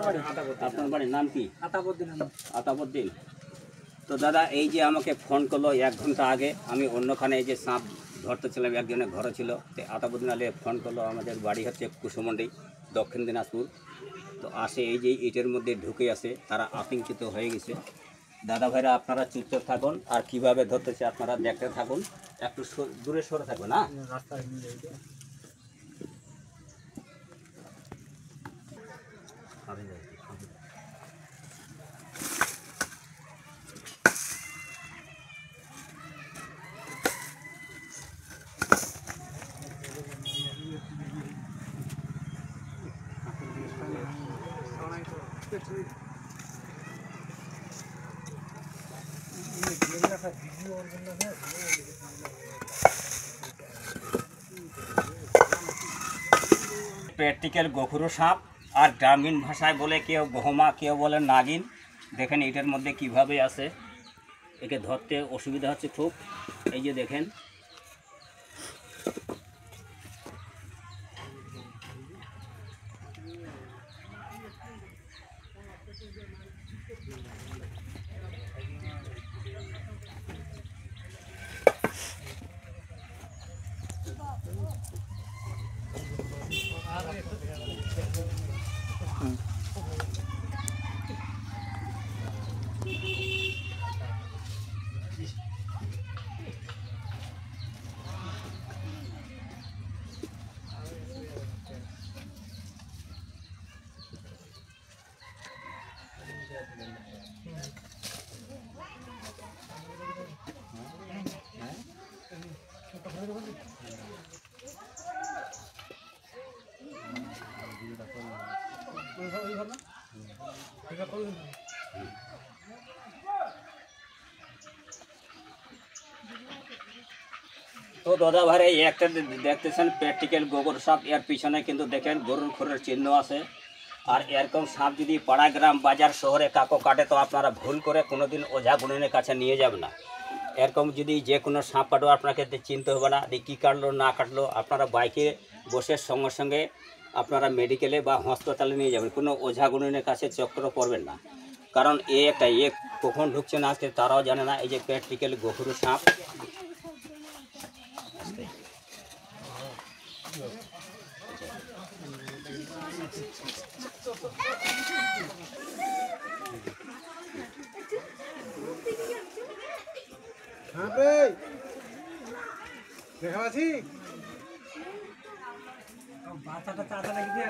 আপনার বাড়ির নাম কি? আতাবুদ্দিন। তো দাদা এই যে আমাকে ফোন করলো 1 ঘন্টা আগে, আমি অন্যখানে এই যে সাপ ধরতেছিলাম, একজনের ঘরে ছিল, তো আতাবুদ্দিন আলী ফোন করলো। আমাদের বাড়ি হচ্ছে কুসুমন্ডি, দক্ষিণ দিনাজপুর। তো আসে এই যে ইটের মধ্যে ঢুকে আসে, তারা আতঙ্কিত হয়ে গেছে। দাদা ভাইরা আপনারা চুপচাপ থাকুন, আর কিভাবে ধরতেছে আপনারা দেখতে থাকুন, একটু দূরে সরে থাকবেন। না প্র্যাকটিক্যাল গোখরো সাপ, আর গ্রামীণ ভাষায় বলে কেউ গহমা, কেউ বলে নাগিন। দেখেন এটার মধ্যে কিভাবে আছে, একে ধরতে অসুবিধা হচ্ছে খুব। এই যে দেখেন, তো দাদা ভাই এই একটা দেখতেছেন প্র্যাকটিক্যাল গোবর সাপ, এর পিছনে কিন্তু দেখেন গরুর খোরের চিহ্ন আছে। আর এরকম সাপ যদি পাড়া, গ্রাম, বাজার, শহরে কাকো কাটে, তো আপনারা ভুল করে কোনোদিন ওঝা গুণিনের কাছে নিয়ে যাবেন না। এরকম যদি যে কোনো সাপ কাটো আপনাকে চিনতে হবে না যে কী কাটলো না কাটলো। আপনারা বাইকে বসে সঙ্গে সঙ্গে আপনারা মেডিকেলে বা হাসপাতালে নিয়ে যাবেন, কোনো ওঝা গুণিনের কাছে চক্র পড়বেন না। কারণ এ কখন ঢুকছে না আজকে তারাও জানে না। এই যে প্র্যাকটিক্যাল গোখরো সাপ, দেখা পাচ্ছি বাচ্চাটা চাচা লাগিয়ে